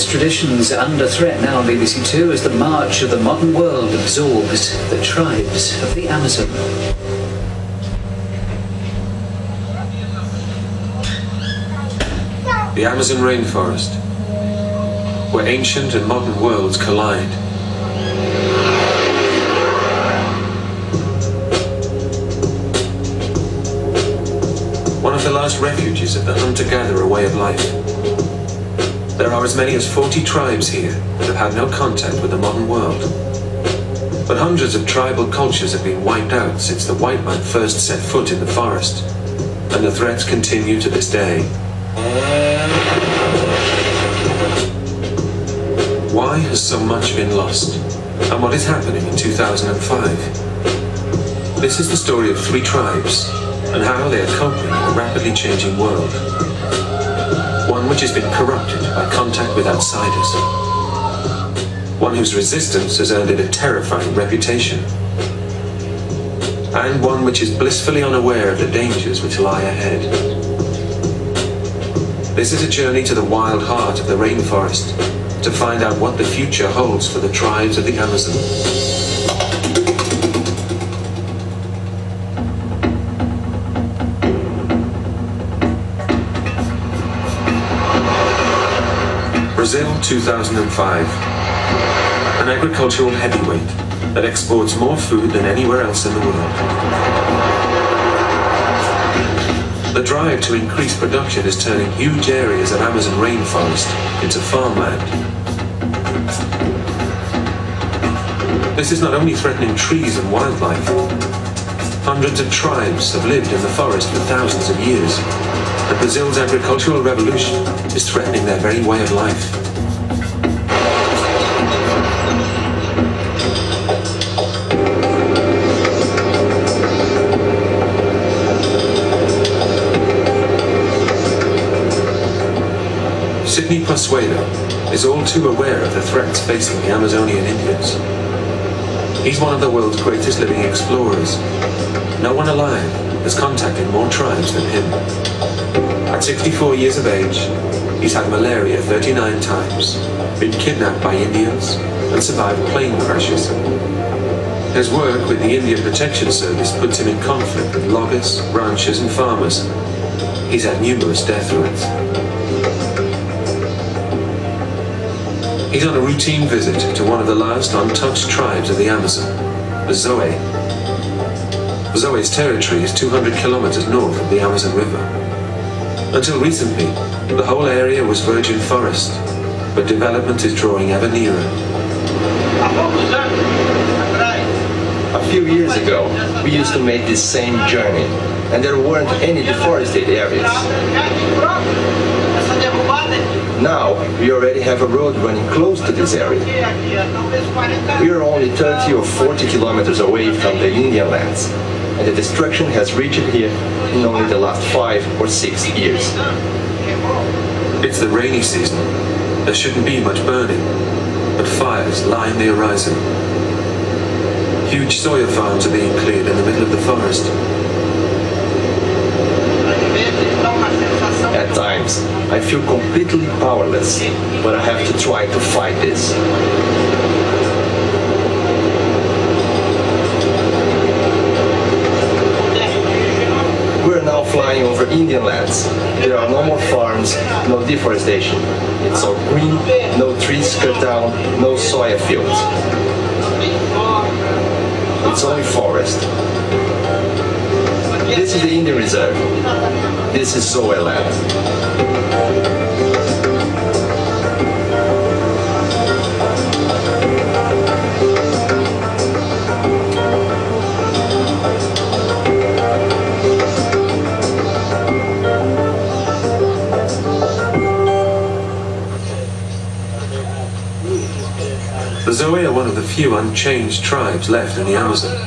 its traditions under threat now on BBC Two as the march of the modern world absorbs the tribes of the Amazon. The Amazon rainforest, where ancient and modern worlds collide. One of the last refuges of the hunter-gatherer way of life. There are as many as 40 tribes here that have had no contact with the modern world. But hundreds of tribal cultures have been wiped out since the white man first set foot in the forest, and the threats continue to this day. Why has so much been lost? And what is happening in 2005? This is the story of 3 tribes, and how they are coping in a rapidly changing world. One which has been corrupted by contact with outsiders. One whose resistance has earned it a terrifying reputation. And one which is blissfully unaware of the dangers which lie ahead. This is a journey to the wild heart of the rainforest, to find out what the future holds for the tribes of the Amazon. Brazil 2005. An agricultural heavyweight that exports more food than anywhere else in the world. The drive to increase production is turning huge areas of Amazon rainforest into farmland. This is not only threatening trees and wildlife. Hundreds of tribes have lived in the forest for thousands of years, and Brazil's agricultural revolution is threatening their very way of life. Sidney Passuedo is all too aware of the threats facing the Amazonian Indians. He's one of the world's greatest living explorers. No one alive has contacted more tribes than him. At 64 years of age, he's had malaria 39 times, been kidnapped by Indians, and survived plane crashes. His work with the Indian Protection Service puts him in conflict with loggers, ranchers, and farmers. He's had numerous death threats. He's on a routine visit to one of the last untouched tribes of the Amazon, the Zoe. Zoe's territory is 200 kilometers north of the Amazon River. Until recently, the whole area was virgin forest, but development is drawing ever nearer. A few years ago, we used to make this same journey, and there weren't any deforested areas. Now, we already have a road running close to this area. We are only 30 or 40 kilometers away from the Indian lands, and the destruction has reached here in only the last 5 or 6 years. It's the rainy season. There shouldn't be much burning, but fires line the horizon. Huge soya farms are being cleared in the middle of the forest. At times, I feel completely powerless, but I have to try to fight this. We're now flying over Indian lands. There are no more farms, no deforestation. It's all green, no trees cut down, no soya fields. It's only forest. This is the Indian Reserve. This is Zoe land. The Zoe are one of the few unchanged tribes left in the Amazon.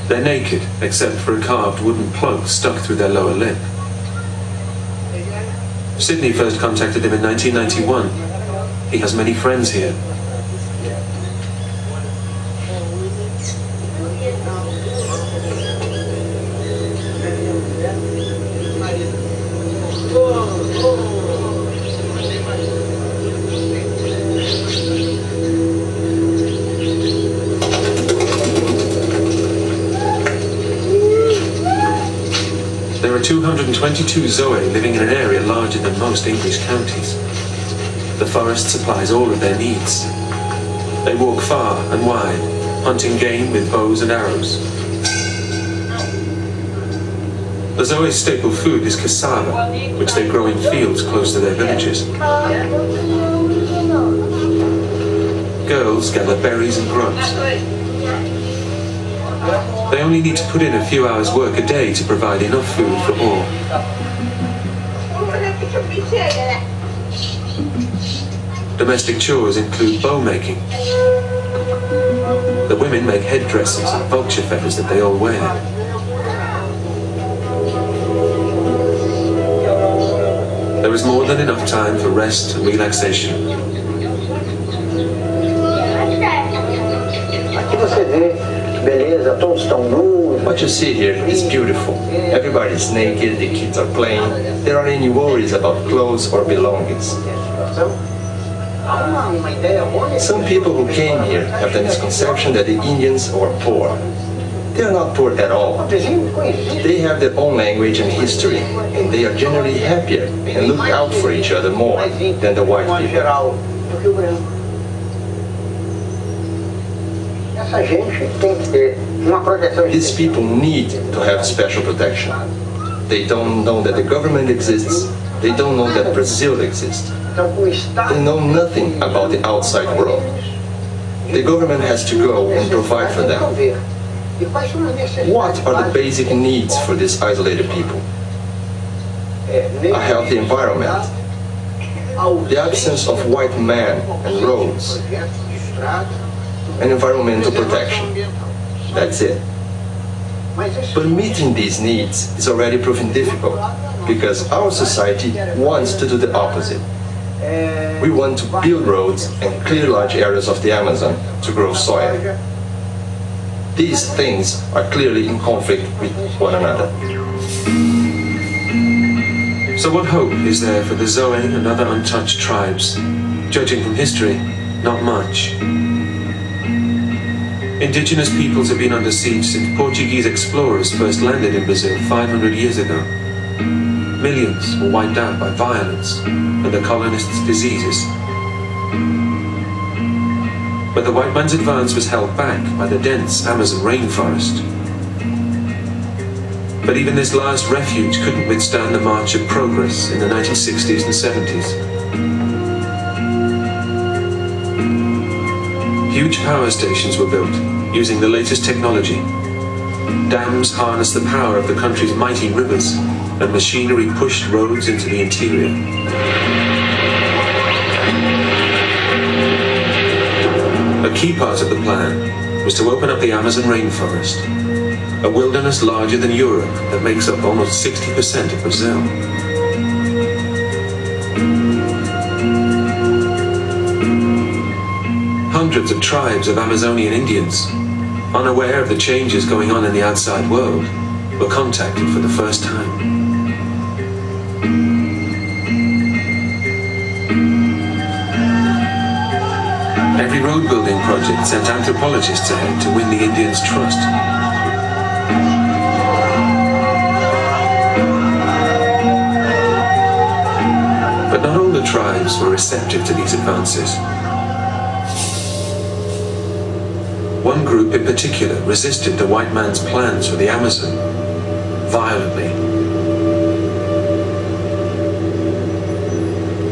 They're naked, except for a carved wooden plug stuck through their lower lip. Sidney first contacted him in 1991. He has many friends here. There are 222 Zoe living in an area larger than most English counties. The forest supplies all of their needs. They walk far and wide, hunting game with bows and arrows. The Zoe's staple food is cassava, which they grow in fields close to their villages. Girls gather berries and grubs. They only need to put in a few hours' work a day to provide enough food for all. Domestic chores include bow making. The women make headdresses and vulture feathers that they all wear. There is more than enough time for rest and relaxation. What you see here is beautiful. Everybody is naked, the kids are playing. There aren't any worries about clothes or belongings. Some people who came here have the misconception that the Indians are poor. They are not poor at all. They have their own language and history, and they are generally happier and look out for each other more than the white people. These people need to have special protection. They don't know that the government exists. They don't know that Brazil exists. They know nothing about the outside world. The government has to go and provide for them. What are the basic needs for these isolated people? A healthy environment, the absence of white men and roads, and environmental protection. That's it. But meeting these needs is already proving difficult because our society wants to do the opposite. We want to build roads and clear large areas of the Amazon to grow soil. These things are clearly in conflict with one another. So what hope is there for the Zoe and other untouched tribes? Judging from history, not much. Indigenous peoples have been under siege since Portuguese explorers first landed in Brazil 500 years ago. Millions were wiped out by violence and the colonists' diseases. But the white man's advance was held back by the dense Amazon rainforest. But even this last refuge couldn't withstand the march of progress in the 1960s and 70s. Huge power stations were built using the latest technology. Dams harnessed the power of the country's mighty rivers, and machinery pushed roads into the interior. A key part of the plan was to open up the Amazon rainforest, a wilderness larger than Europe that makes up almost 60% of Brazil. Hundreds of tribes of Amazonian Indians, unaware of the changes going on in the outside world, were contacted for the first time. Every road building project sent anthropologists ahead to win the Indians' trust. But not all the tribes were receptive to these advances. One group in particular resisted the white man's plans for the Amazon violently.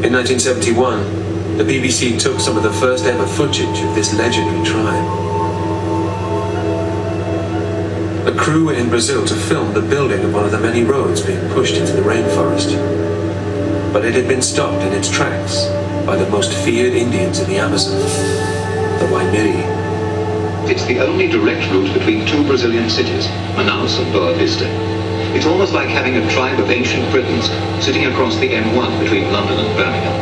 In 1971, the BBC took some of the first ever footage of this legendary tribe. A crew were in Brazil to film the building of one of the many roads being pushed into the rainforest. But it had been stopped in its tracks by the most feared Indians in the Amazon, the Waimiri. It's the only direct route between two Brazilian cities, Manaus and Boa Vista. It's almost like having a tribe of ancient Britons sitting across the M1 between London and Birmingham.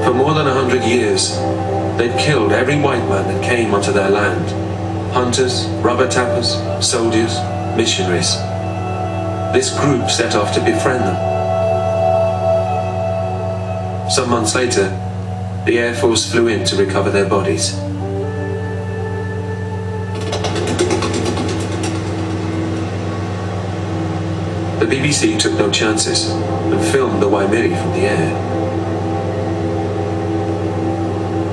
For more than 100 years, they'd killed every white man that came onto their land. Hunters, rubber tappers, soldiers, missionaries. This group set off to befriend them. Some months later, the Air Force flew in to recover their bodies. The BBC took no chances and filmed the Waimiri from the air.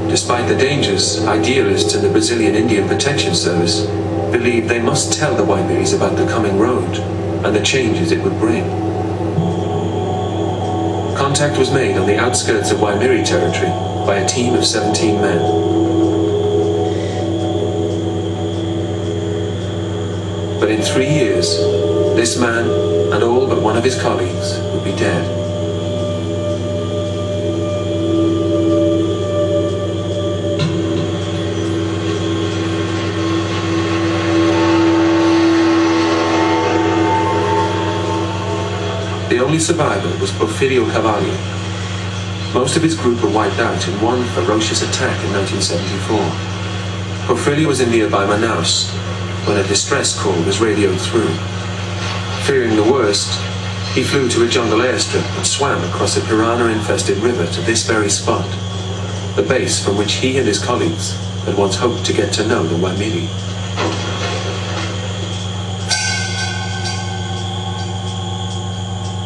Despite the dangers, idealists in the Brazilian Indian Protection Service believed they must tell the Waimiris about the coming road and the changes it would bring. Contact was made on the outskirts of Waimiri territory by a team of 17 men. But in 3 years, this man and all but one of his colleagues would be dead. The only survivor was Porfirio Cavalli. Most of his group were wiped out in one ferocious attack in 1974. Porfirio was in nearby Manaus when a distress call was radioed through. Fearing the worst, he flew to a jungle airstrip and swam across a piranha-infested river to this very spot, the base from which he and his colleagues had once hoped to get to know the Waimiri.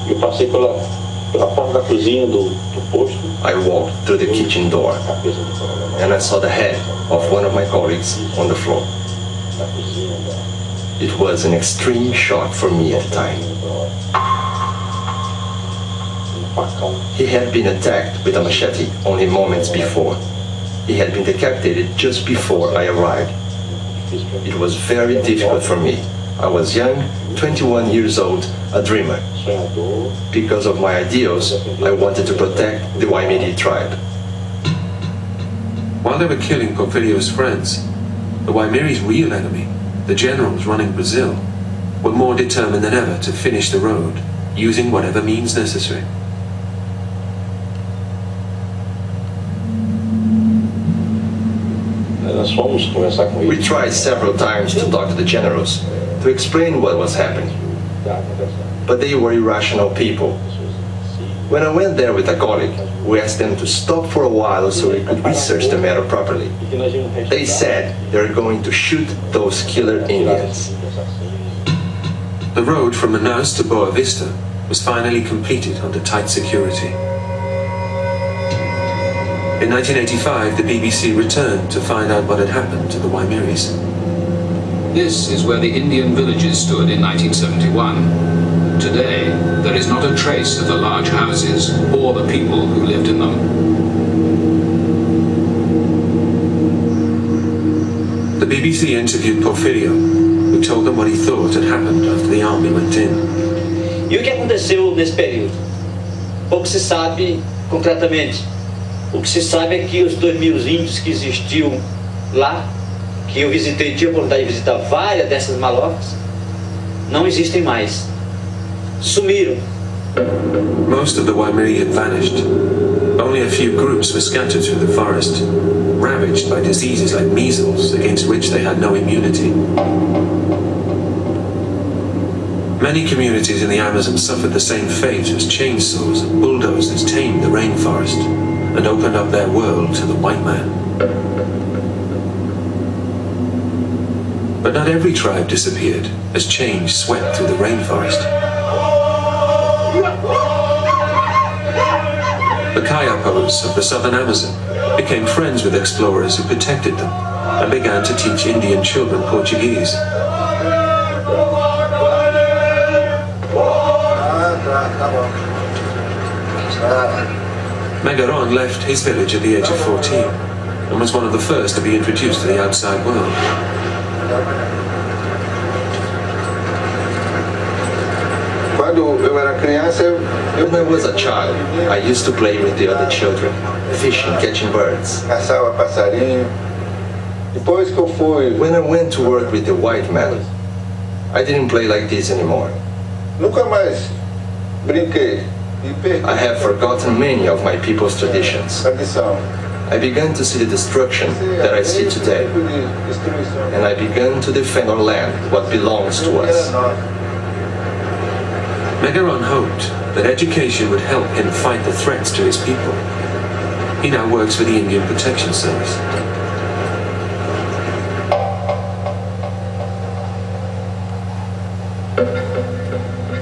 Eu passei pela porta da cozinha do posto. I walked through the kitchen door and I saw the head of one of my colleagues on the floor. It was an extreme shock for me at the time. He had been attacked with a machete only moments before. He had been decapitated just before I arrived. It was very difficult for me. I was young, 21 years old, a dreamer. Because of my ideals, I wanted to protect the Waimiri tribe. While they were killing Porfirio's friends, the Waimiri's real enemy, the generals running Brazil, were more determined than ever to finish the road, using whatever means necessary. We tried several times to talk to the generals, to explain what was happening. But they were irrational people. When I went there with a colleague, we asked them to stop for a while so we could research the matter properly. They said they were going to shoot those killer Indians. The road from Manaus to Boa Vista was finally completed under tight security. In 1985, the BBC returned to find out what had happened to the Waimiris. This is where the Indian villages stood in 1971. Today, there is not a trace of the large houses or the people who lived in them. The BBC interviewed Porfirio, who told them what he thought had happened after the army went in. E o que aconteceu nesse período? Pouco se sabe concretamente. O que se sabe é que os 2.000 índios que existiam lá, que eu visitei, tive a oportunidade de visitar várias dessas malocas, não existem mais. Sumiram. Most of the Waimiri had vanished. Only a few groups were scattered through the forest, ravaged by diseases like measles, against which they had no immunity. Many communities in the Amazon suffered the same fate as chainsaws and bulldozers tamed the rainforest and opened up their world to the white man. But not every tribe disappeared as change swept through the rainforest. The Kayapos of the southern Amazon became friends with explorers who protected them and began to teach Indian children Portuguese. Megaron left his village at the age of 14 and was one of the first to be introduced to the outside world. When I was a child, I used to play with the other children, fishing, catching birds. When I went to work with the white man, I didn't play like this anymore. I have forgotten many of my people's traditions. I began to see the destruction that I see today, and I began to defend our land, what belongs to us. Megaron hoped that education would help him fight the threats to his people. He now works for the Indian Protection Service.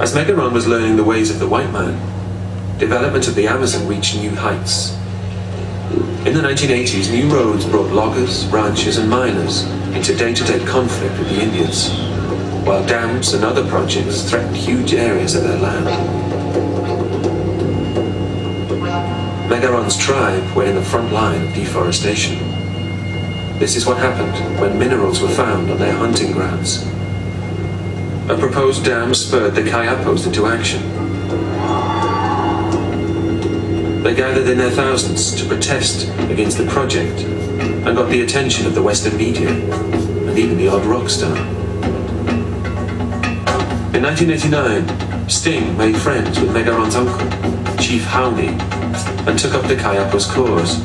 As Megaron was learning the ways of the white man, development of the Amazon reached new heights. In the 1980s, new roads brought loggers, ranchers and miners into day-to-day conflict with the Indians, while dams and other projects threatened huge areas of their land. Megaron's tribe were in the front line of deforestation. This is what happened when minerals were found on their hunting grounds. A proposed dam spurred the Kayapos into action. They gathered in their thousands to protest against the project and got the attention of the Western media and even the odd rock star. In 1989, Sting made friends with Megaron's uncle, Chief Hauni, and took up the Kayapos' cause.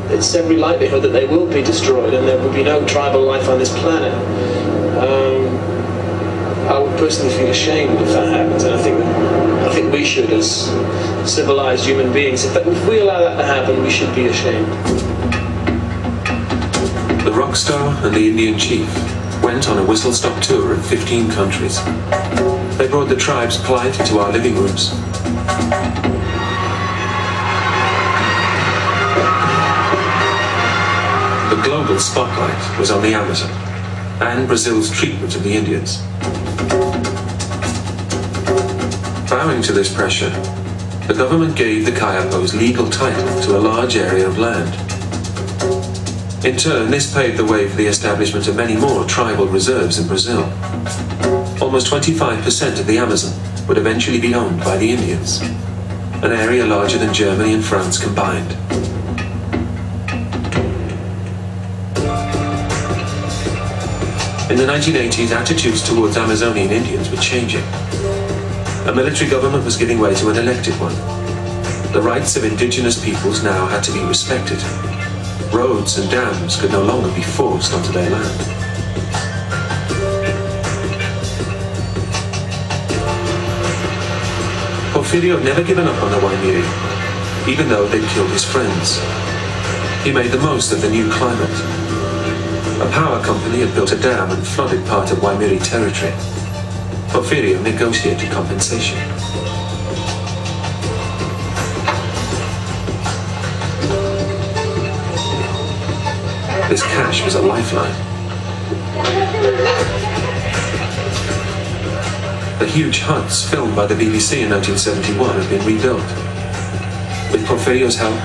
It's every likelihood that they will be destroyed and there will be no tribal life on this planet. I would personally feel ashamed if that happens, and I think we should, as civilized human beings. If we allow that to happen, we should be ashamed. The rock star and the Indian chief went on a whistle-stop tour of 15 countries. They brought the tribe's plight into our living rooms. The global spotlight was on the Amazon and Brazil's treatment of the Indians. Bowing to this pressure, the government gave the Kayapos legal title to a large area of land. In turn, this paved the way for the establishment of many more tribal reserves in Brazil. Almost 25% of the Amazon would eventually be owned by the Indians, an area larger than Germany and France combined. In the 1980s, attitudes towards Amazonian Indians were changing. A military government was giving way to an elected one. The rights of indigenous peoples now had to be respected. Roads and dams could no longer be forced onto their land. Porfirio had never given up on the Waimiri, even though they'd killed his friends. He made the most of the new climate. A power company had built a dam and flooded part of Waimiri territory. Porfirio negotiated compensation. This cash was a lifeline. The huge huts filmed by the BBC in 1971 had been rebuilt. With Porfirio's help,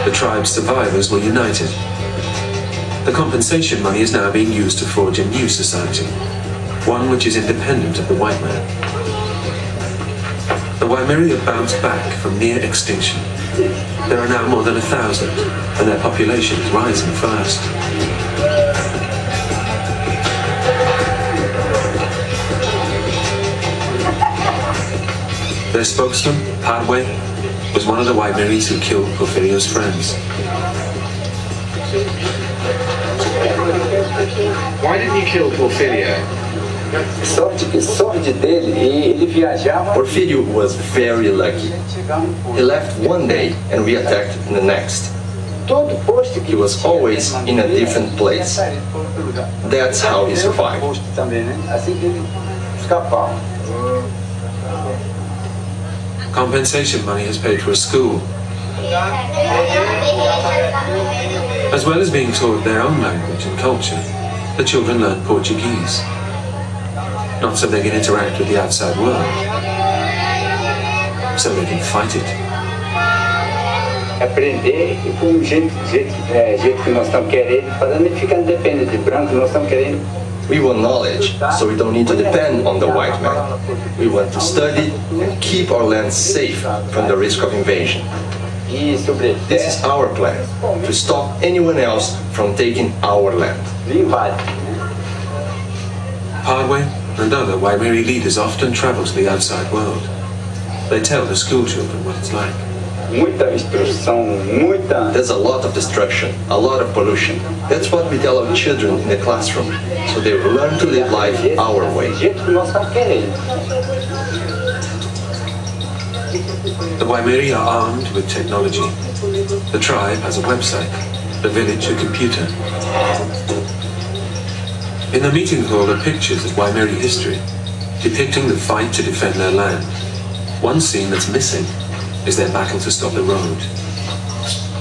the tribe's survivors were united. The compensation money is now being used to forge a new society, one which is independent of the white man. The Waimiri have bounced back from near extinction. There are now more than 1,000, and their population is rising fast. Their spokesman, Padwe, was one of the Waimiris who killed Porfirio's friends. Why didn't you kill Porfirio? Porfirio was very lucky. He left one day and we attacked the next. He was always in a different place. That's how he survived. Compensation money has paid for a school. As well as being taught their own language and culture, the children learn Portuguese. Not so they can interact with the outside world, so they can fight it. Aprender e com o jeito que nós estamos querendo, fazendo ele ficar independente de branco, nós estamos querendo. We want knowledge, so we don't need to depend on the white man. We want to study and keep our land safe from the risk of invasion. This is our plan, to stop anyone else from taking our land. Padwe and other Waimiri leaders often travel to the outside world. They tell the school children what it's like. There's a lot of destruction, a lot of pollution. That's what we tell our children in the classroom, so they will learn to live life our way. The Waimiri are armed with technology. The tribe has a website, the village a computer. In the meeting hall are pictures of Waimiri history, depicting the fight to defend their land. One scene that's missing is their battle to stop the road.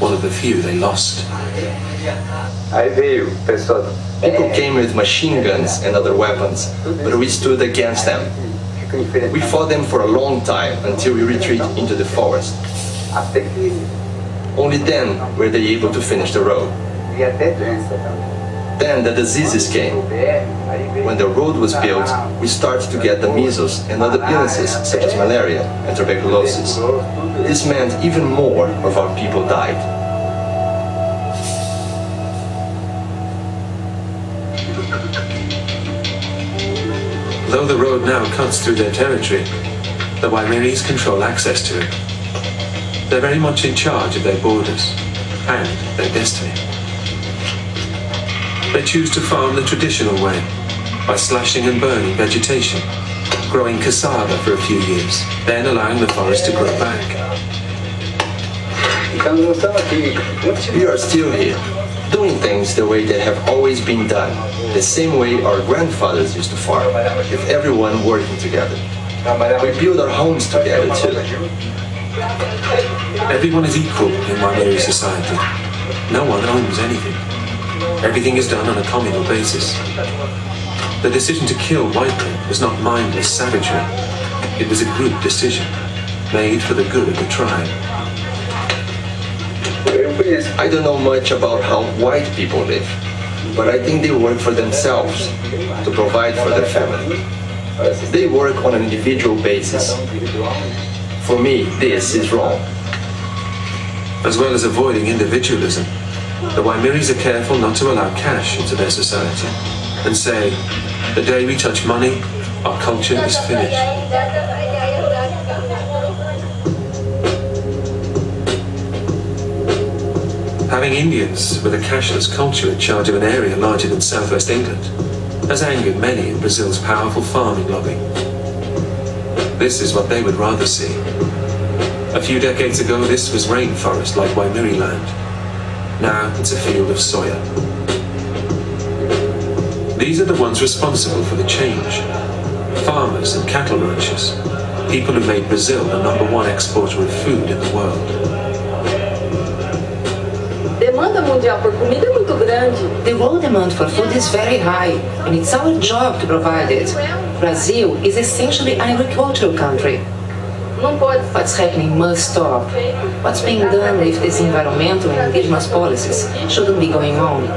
One of the few they lost. People came with machine guns and other weapons, but we stood against them. We fought them for a long time until we retreated into the forest. Only then were they able to finish the road. Then the diseases came. When the road was built, we started to get the measles and other illnesses such as malaria and tuberculosis. This meant even more of our people died. Though the road now cuts through their territory, the Waimaris control access to it. They're very much in charge of their borders and their destiny. They choose to farm the traditional way, by slashing and burning vegetation, growing cassava for a few years, then allowing the forest to grow back. We are still here, doing things the way they have always been done, the same way our grandfathers used to farm, with everyone working together. We build our homes together too. Everyone is equal in Waimari society. No one owns anything. Everything is done on a communal basis. The decision to kill white men was not mindless savagery. It was a group decision, made for the good of the tribe. I don't know much about how white people live, but I think they work for themselves, to provide for their family. They work on an individual basis. For me, this is wrong. As well as avoiding individualism, the Waimaris are careful not to allow cash into their society and say, the day we touch money, our culture is finished. Having Indians with a cashless culture in charge of an area larger than southwest England has angered many in Brazil's powerful farming lobby. This is what they would rather see. A few decades ago, this was rainforest like Waimiri land. Now it's a field of soya. These are the ones responsible for the change. Farmers and cattle ranchers, people who made Brazil the #1 exporter of food in the world. The world demand for food is very high, and it's our job to provide it. Brazil is essentially an agricultural country. What's happening must stop. What's being done with these environmental and indigenous policies shouldn't be going on.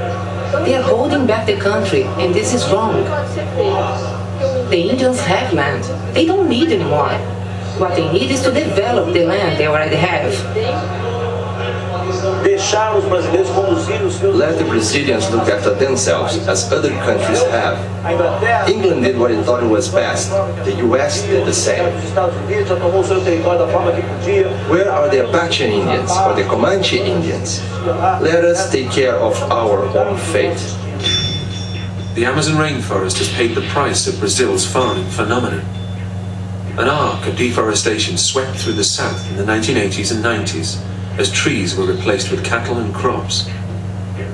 They are holding back the country, and this is wrong. The Indians have land. They don't need any more. What they need is to develop the land they already have. Let the Brazilians look after themselves as other countries have. England did what it thought was best. The US did the same. Where are the Apache Indians or the Comanche Indians? Let us take care of our own fate. The Amazon rainforest has paid the price of Brazil's farming phenomenon. An arc of deforestation swept through the south in the 1980s and 90s as trees were replaced with cattle and crops.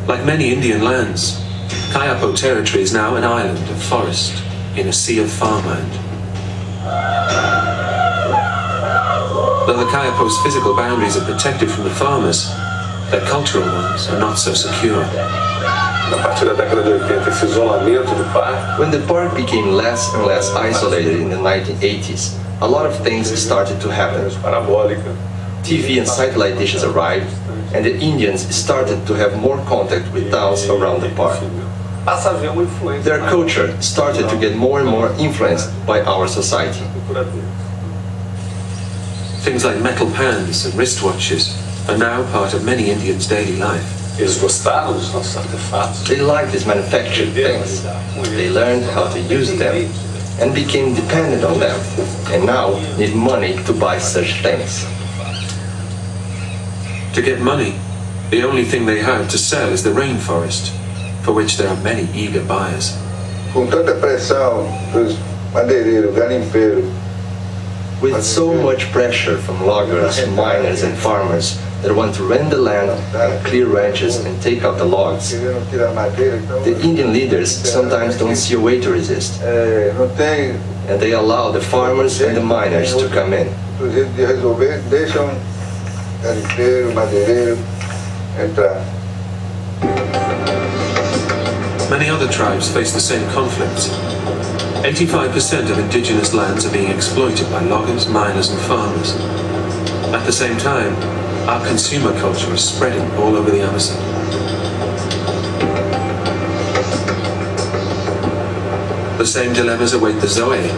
Like many Indian lands, Kayapo territory is now an island of forest in a sea of farmland. Though the Kayapo's physical boundaries are protected from the farmers, their cultural ones are not so secure. When the park became less and less isolated in the 1980s, a lot of things started to happen. TV and satellite dishes arrived, and the Indians started to have more contact with towns around the park. Their culture started to get more and more influenced by our society. Things like metal pans and wristwatches are now part of many Indians' daily life. They like these manufactured things. They learned how to use them and became dependent on them, and now need money to buy such things. To get money, the only thing they have to sell is the rainforest, for which there are many eager buyers. With so much pressure from loggers, miners and farmers, that want to rent the land and clear ranches and take out the logs. The Indian leaders sometimes don't see a way to resist, and they allow the farmers and the miners to come in. Many other tribes face the same conflicts. 85% of indigenous lands are being exploited by loggers, miners and farmers. At the same time, our consumer culture is spreading all over the Amazon. The same dilemmas await the Zoe.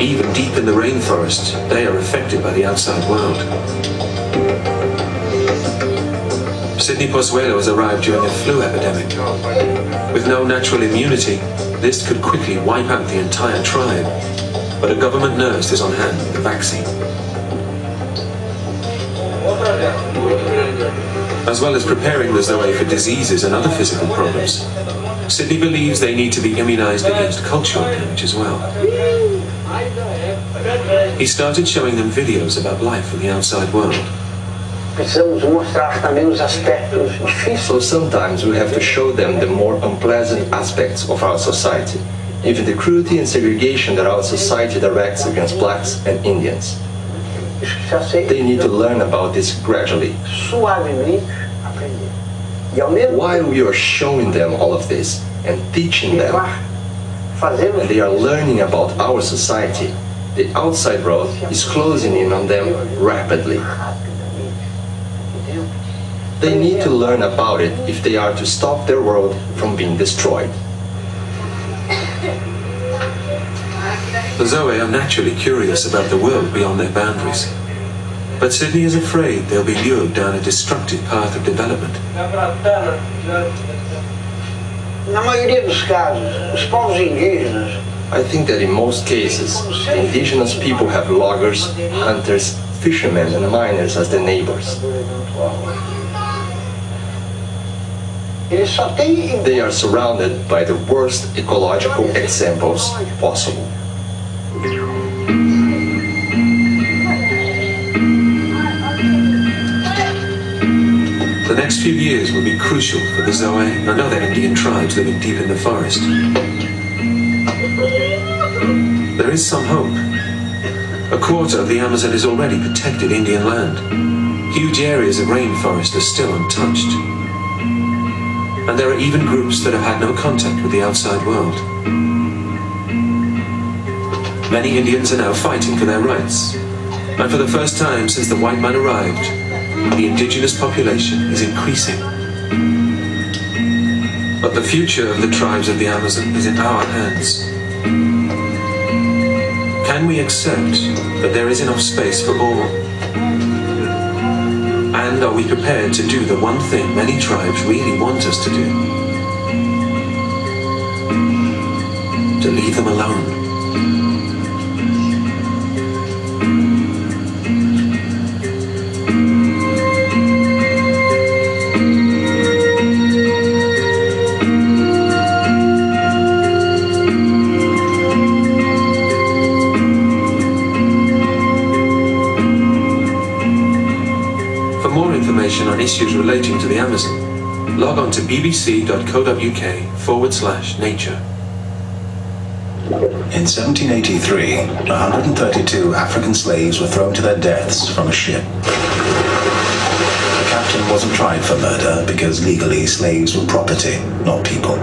Even deep in the rainforest, they are affected by the outside world. Sidney Pozuelo has arrived during a flu epidemic. With no natural immunity, this could quickly wipe out the entire tribe, but a government nurse is on hand with the vaccine. As well as preparing the Zoe for diseases and other physical problems, Sidney believes they need to be immunized against cultural damage as well. He started showing them videos about life in the outside world. So sometimes we have to show them the more unpleasant aspects of our society, even the cruelty and segregation that our society directs against blacks and Indians. They need to learn about this gradually. While we are showing them all of this and teaching them, and they are learning about our society, the outside world is closing in on them rapidly. They need to learn about it if they are to stop their world from being destroyed. The Zoe are naturally curious about the world beyond their boundaries. But Sidney is afraid they'll be lured down a destructive path of development. I think that in most cases, the indigenous people have loggers, hunters, fishermen and miners as their neighbors. They are surrounded by the worst ecological examples possible. The next few years will be crucial for the Zoe and other Indian tribes living deep in the forest. There is some hope. A quarter of the Amazon is already protected Indian land. Huge areas of rainforest are still untouched. And there are even groups that have had no contact with the outside world. Many Indians are now fighting for their rights. And for the first time since the white man arrived, the indigenous population is increasing. But the future of the tribes of the Amazon is in our hands. Can we accept that there is enough space for all? And are we prepared to do the one thing many tribes really want us to do? To leave them alone. On issues relating to the Amazon, log on to bbc.co.uk/nature. In 1783, 132 African slaves were thrown to their deaths from a ship. The captain wasn't tried for murder because legally slaves were property, not people.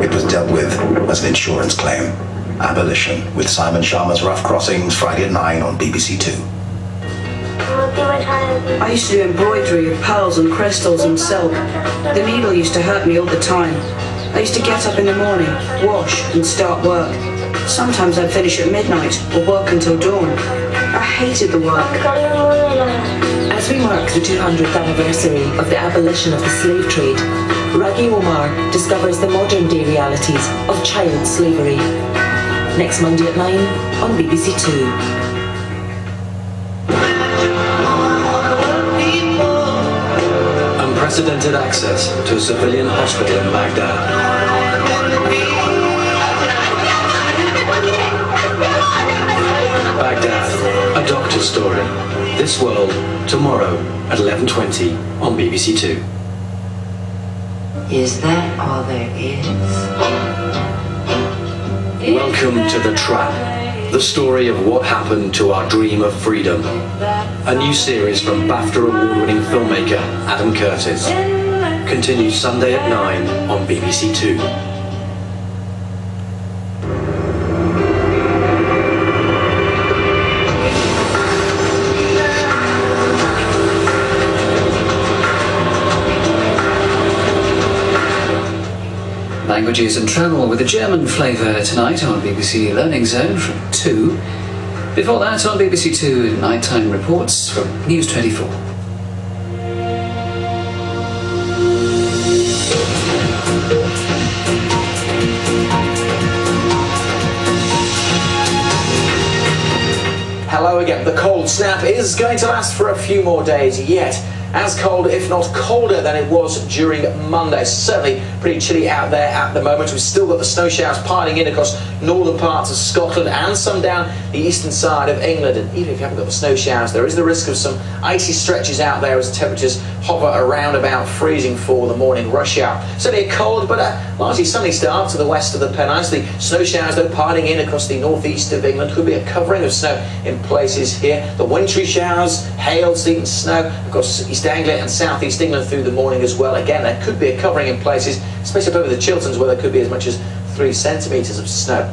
It was dealt with as an insurance claim. Abolition with Simon Sharma's Rough Crossings, Friday at 9 on BBC Two. I used to do embroidery of pearls and crystals and silk. The needle used to hurt me all the time. I used to get up in the morning, wash and start work. Sometimes I'd finish at midnight or work until dawn. I hated the work. As we mark the 200th anniversary of the abolition of the slave trade, Raghi Omar discovers the modern day realities of child slavery. Next Monday at 9 on BBC Two. Unprecedented access to a civilian hospital in Baghdad. Baghdad, a doctor's story. This World, tomorrow at 11:20 on BBC Two. Is that all there is? Welcome to The Trap, the story of what happened to our dream of freedom. A new series from BAFTA award-winning filmmaker Adam Curtis. Continues Sunday at 9 on BBC Two. Languages and travel with a German flavour tonight on BBC Learning Zone from 2. Before that on BBC Two, nighttime reports from News 24. Hello again. The cold snap is going to last for a few more days yet. As cold, if not colder, than it was during Monday. Certainly pretty chilly out there at the moment. We've still got the snow showers piling in across northern parts of Scotland and some down the eastern side of England. And even if you haven't got the snow showers, there is the risk of some icy stretches out there as temperatures hover around about freezing for the morning rush hour. Certainly a cold but a largely sunny start to the west of the Pennines. The snow showers, though, piling in across the northeast of England. Could be a covering of snow in places here. The wintry showers, hail, sleet and snow across East Anglia and southeast England through the morning as well. Again, there could be a covering in places, especially up over the Chilterns, where there could be as much as 3 centimetres of snow.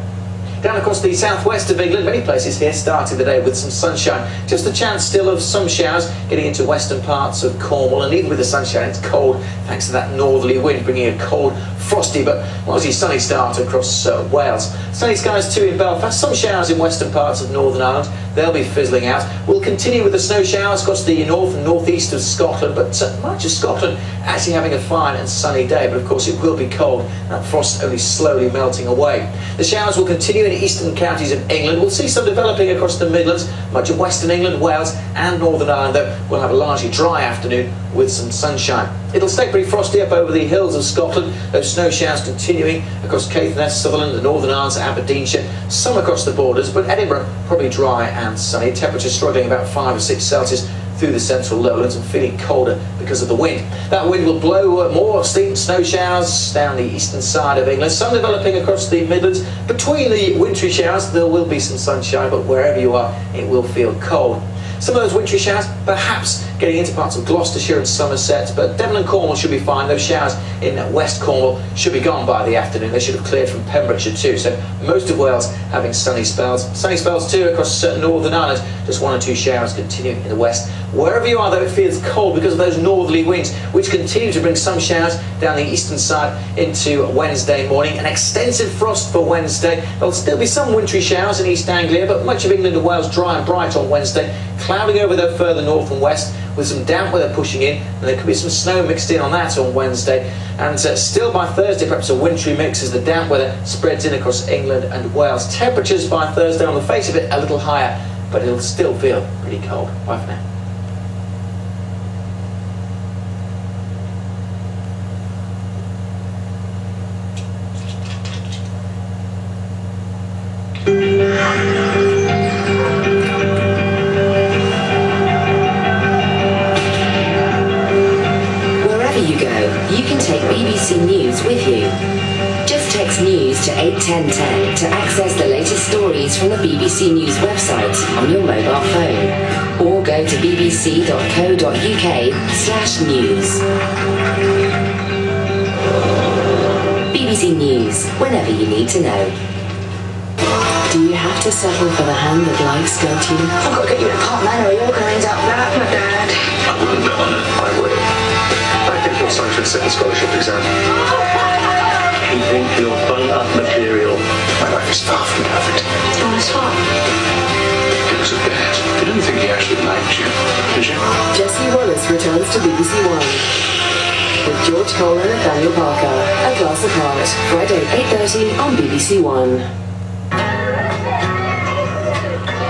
Down across the southwest of England, many places here starting the day with some sunshine. Just a chance still of some showers getting into western parts of Cornwall, and even with the sunshine, it's cold thanks to that northerly wind, bringing a cold, frosty but largely sunny start across Wales. Sunny skies too in Belfast, some showers in western parts of Northern Ireland. They'll be fizzling out. We'll continue with the snow showers across the north and northeast of Scotland, but much of Scotland actually having a fine and sunny day. But of course it will be cold, and that frost only slowly melting away. The showers will continue in eastern counties of England. We'll see some developing across the Midlands, much of western England, Wales and Northern Ireland, though we'll have a largely dry afternoon with some sunshine. It'll stay pretty frosty up over the hills of Scotland, those snow showers continuing across Caithness, Sutherland, the Northern Isles, Aberdeenshire, some across the borders, but Edinburgh probably dry and sunny. Temperatures struggling about 5 or 6 Celsius through the central lowlands and feeling colder because of the wind. That wind will blow more steep snow showers down the eastern side of England, some developing across the Midlands. Between the wintry showers there will be some sunshine, but wherever you are it will feel cold. Some of those wintry showers perhaps getting into parts of Gloucestershire and Somerset, but Devon and Cornwall should be fine. Those showers in West Cornwall should be gone by the afternoon. They should have cleared from Pembrokeshire too, so most of Wales having sunny spells. Sunny spells too across Northern Ireland, just 1 or 2 showers continuing in the west. Wherever you are though, it feels cold because of those northerly winds, which continue to bring some showers down the eastern side into Wednesday morning. An extensive frost for Wednesday. There'll still be some wintry showers in East Anglia, but much of England and Wales dry and bright on Wednesday. Clouding over there further north and west with some damp weather pushing in, and there could be some snow mixed in on that on Wednesday. And still by Thursday perhaps a wintry mix as the damp weather spreads in across England and Wales. Temperatures by Thursday on the face of it a little higher, but it'll still feel pretty cold. Bye for now. BBC News with you. Just text news to 81010 to access the latest stories from the BBC News website on your mobile phone, or go to bbc.co.uk/news. BBC News, whenever you need to know. Do you have to settle for the hand that life's dealt you? I've got to get you a part, man, or you're going to end up like my dad. I wouldn't bet on it. I would. I think your son should sit the scholarship exam. You think you're bung-up material? My life is far from perfect. Oh, it's far. It was a bet. I didn't think he actually liked you, did you? Jessie Wallace returns to BBC One with George Cole and Nathaniel Parker. A Glass Apart, Friday 8:30 on BBC One.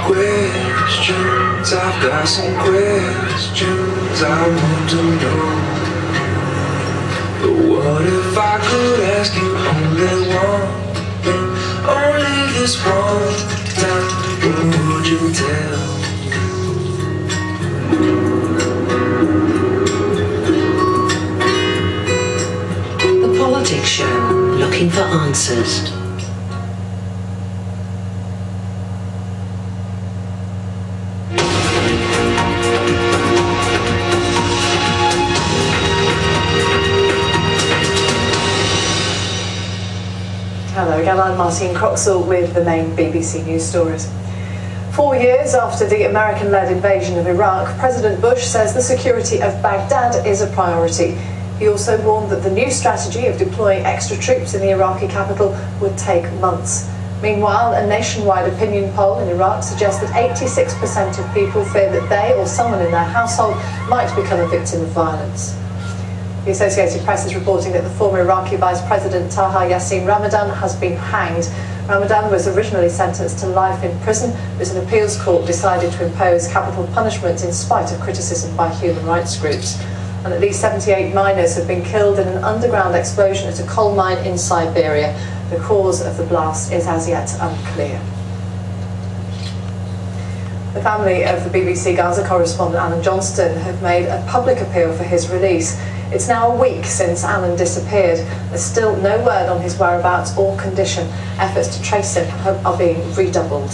Questions, I've got some questions I want to know. But what if I could ask you only one thing, only this one time? What would you tell me? Skeptic Show, looking for answers. Hello again, I'm Martine Croxall with the main BBC News stories. 4 years after the American-led invasion of Iraq, President Bush says the security of Baghdad is a priority. He also warned that the new strategy of deploying extra troops in the Iraqi capital would take months. Meanwhile, a nationwide opinion poll in Iraq suggests that 86% of people fear that they or someone in their household might become a victim of violence. The Associated Press is reporting that the former Iraqi Vice President Taha Yassin Ramadan has been hanged. Ramadan was originally sentenced to life in prison, but an appeals court decided to impose capital punishment in spite of criticism by human rights groups. And at least 78 miners have been killed in an underground explosion at a coal mine in Siberia. The cause of the blast is as yet unclear. The family of the BBC Gaza correspondent Alan Johnston have made a public appeal for his release. It's now a week since Alan disappeared. There's still no word on his whereabouts or condition. Efforts to trace him are being redoubled.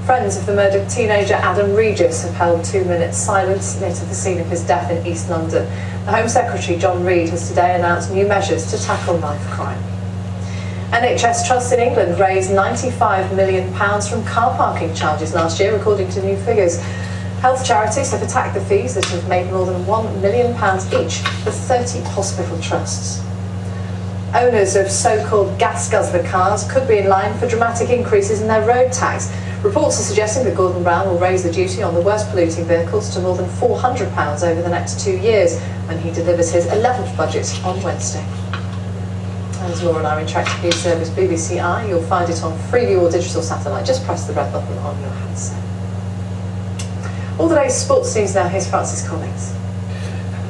Friends of the murdered teenager Adam Regis have held 2 minutes silence near to the scene of his death in East London. The Home Secretary John Reid has today announced new measures to tackle knife crime. NHS trusts in England raised £95 million from car parking charges last year, according to new figures. Health charities have attacked the fees that have made more than £1 million each for 30 hospital trusts. Owners of so-called gas guzzler cars could be in line for dramatic increases in their road tax. Reports are suggesting that Gordon Brown will raise the duty on the worst polluting vehicles to more than £400 over the next 2 years when he delivers his 11th budget on Wednesday. As more on our interactive news service BBC I, you'll find it on Freeview or digital satellite. Just press the red button on your handset. All today's sports news now. Here's Francis Collins.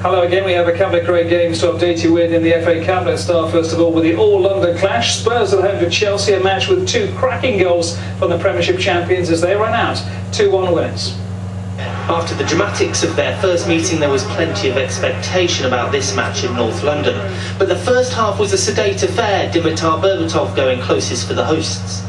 Hello again. We have a couple of great games to update you with in the FA Cup. Let's start first of all with the all-London clash. Spurs at home to Chelsea, a match with 2 cracking goals from the Premiership champions as they ran out 2-1 winners. After the dramatics of their first meeting, there was plenty of expectation about this match in North London. But the first half was a sedate affair, Dimitar Berbatov going closest for the hosts.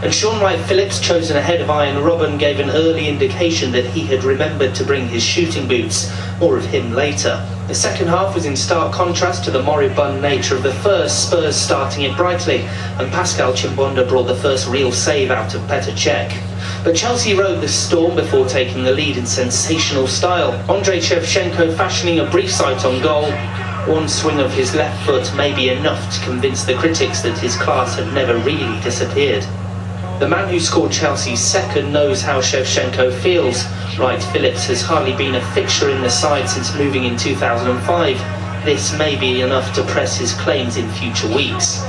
And Sean Wright-Phillips, chosen ahead of Ian Robben, gave an early indication that he had remembered to bring his shooting boots. More of him later. The second half was in stark contrast to the moribund nature of the first, Spurs starting it brightly, and Pascal Chimbonda brought the first real save out of Petr Cech. But Chelsea rode the storm before taking the lead in sensational style. Andrei Shevchenko fashioning a brief sight on goal. One swing of his left foot may be enough to convince the critics that his class had never really disappeared. The man who scored Chelsea's second knows how Shevchenko feels. Wright-Phillips has hardly been a fixture in the side since moving in 2005. This may be enough to press his claims in future weeks.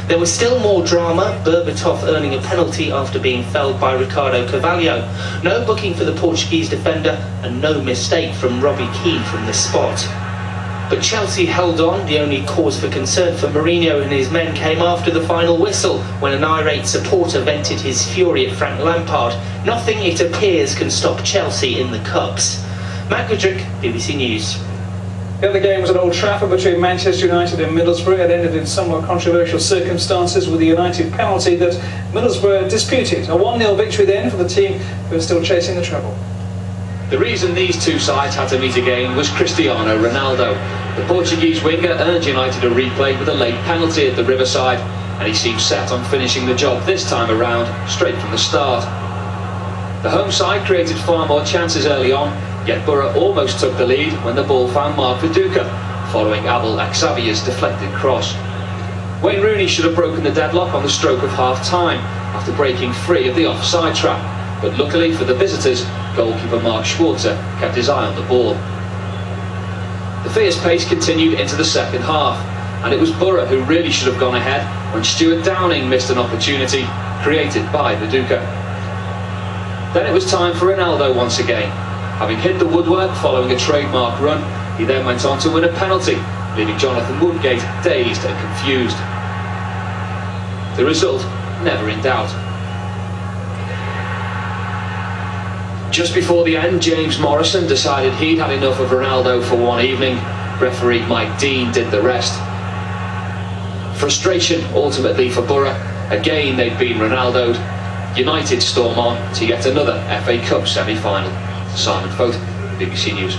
There was still more drama, Berbatov earning a penalty after being felled by Ricardo Carvalho. No booking for the Portuguese defender and no mistake from Robbie Keane from the spot. But Chelsea held on. The only cause for concern for Mourinho and his men came after the final whistle, when an irate supporter vented his fury at Frank Lampard. Nothing, it appears, can stop Chelsea in the Cups. Matt Goodrick, BBC News. The other game was at Old Trafford between Manchester United and Middlesbrough. It ended in somewhat controversial circumstances with the United penalty that Middlesbrough disputed. A 1-0 victory then for the team who are still chasing the treble. The reason these two sides had to meet again was Cristiano Ronaldo. The Portuguese winger earned United a replay with a late penalty at the Riverside, and he seemed set on finishing the job this time around, straight from the start. The home side created far more chances early on, yet Borough almost took the lead when the ball found Mark Viduka, following Abel Aksavia's deflected cross. Wayne Rooney should have broken the deadlock on the stroke of half-time, after breaking free of the offside trap. But luckily for the visitors, goalkeeper Mark Schwarzer kept his eye on the ball. The fierce pace continued into the second half, and it was Borough who really should have gone ahead when Stuart Downing missed an opportunity created by Viduka. Then it was time for Ronaldo once again. Having hit the woodwork following a trademark run, he then went on to win a penalty, leaving Jonathan Woodgate dazed and confused. The result never in doubt. Just before the end, James Morrison decided he'd had enough of Ronaldo for one evening. Referee Mike Dean did the rest. Frustration ultimately for Borough. Again they've been Ronaldo'd. United storm on to yet another FA Cup semi-final. Simon Fote, BBC News.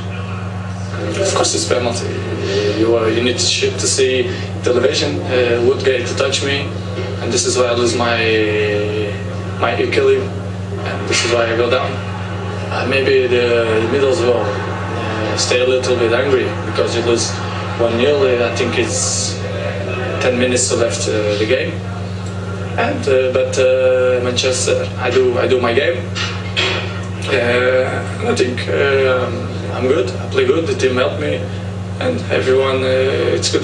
Of course it's penalty. You need to see television. Woodgate to touch me, and this is why I lose my equilibrium, and this is why I go down. Maybe the middle as well. Stay a little bit angry because you lose 1-0. I think it's 10 minutes left the game. And but Manchester, I do my game. I think I'm good. I play good. The team helped me, and everyone. It's good.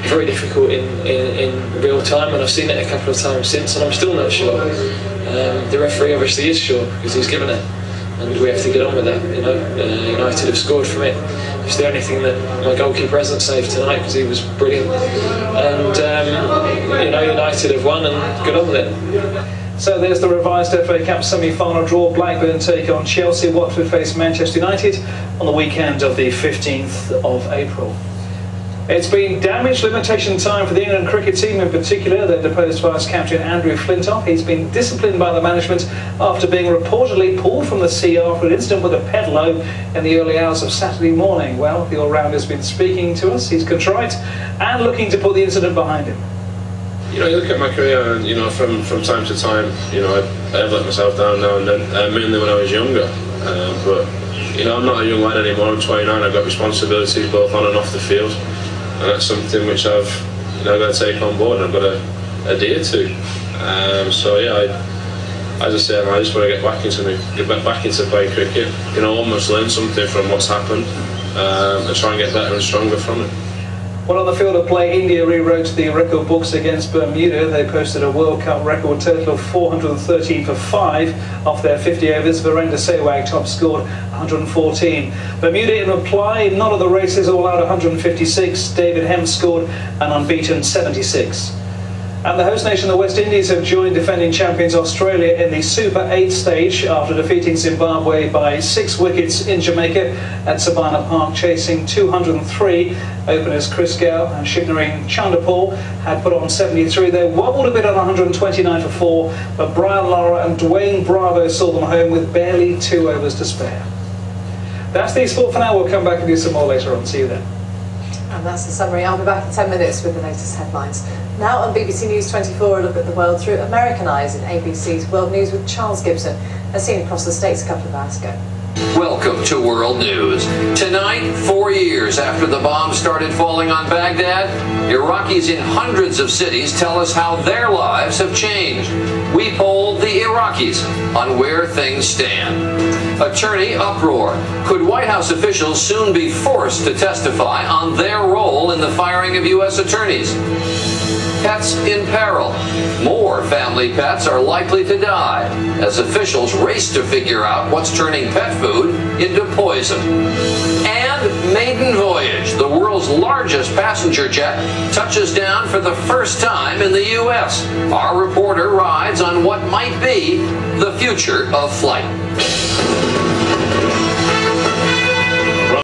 Very difficult in real time, and I've seen it a couple of times since, and I'm still not sure. The referee obviously is sure because he's given it, and we have to get on with that. You know, United have scored from it. It's the only thing that my goalkeeper hasn't saved tonight because he was brilliant. And you know, United have won, and get on with it. So there's the revised FA Cup semi-final draw. Blackburn take on Chelsea. Watford face Manchester United on the weekend of the 15th of April. It's been damage limitation time for the England cricket team in particular. Their deposed vice-captain Andrew Flintoff. He's been disciplined by the management after being reportedly pulled from the sea after an incident with a pedalo in the early hours of Saturday morning. Well, the all-rounder has been speaking to us. He's contrite and looking to put the incident behind him. You know, you look at my career and, you know, from time to time, you know, I have let myself down now and then, mainly when I was younger. But, you know, I'm not a young lad anymore. I'm 29. I've got responsibilities both on and off the field. And that's something which I've, you know, got to take on board and I've got to adhere to. So yeah, as I say, I just want to get back into playing cricket. You know, almost learn something from what's happened and try and get better and stronger from it. Well, on the field of play, India rewrote the record books against Bermuda. They posted a World Cup record total of 413 for 5 off their 50 overs. Virendra Sehwag top scored 114. Bermuda in reply, none of the races, all out 156. David Hemp scored an unbeaten 76. And the host nation, the West Indies, have joined defending champions Australia in the Super 8 stage after defeating Zimbabwe by 6 wickets in Jamaica at Savannah Park, chasing 203. Openers Chris Gale and Shivnarine Chanderpaul had put on 73. They wobbled a bit on 129 for 4, but Brian Lara and Dwayne Bravo saw them home with barely 2 overs to spare. That's the sport for now. We'll come back and do some more later on. See you then. And that's the summary. I'll be back in 10 minutes with the latest headlines. Now on BBC News 24, a look at the world through American eyes in ABC's World News with Charles Gibson, as seen across the States a couple of hours ago. Welcome to World News. Tonight, 4 years after the bombs started falling on Baghdad, Iraqis in hundreds of cities tell us how their lives have changed. We polled the Iraqis on where things stand. Attorney uproar. Could White House officials soon be forced to testify on their role in the firing of U.S. attorneys? Pets in peril. More family pets are likely to die as officials race to figure out what's turning pet food into poison. And maiden voyage. The world's largest passenger jet touches down for the first time in the U.S. Our reporter rides on what might be the future of flight.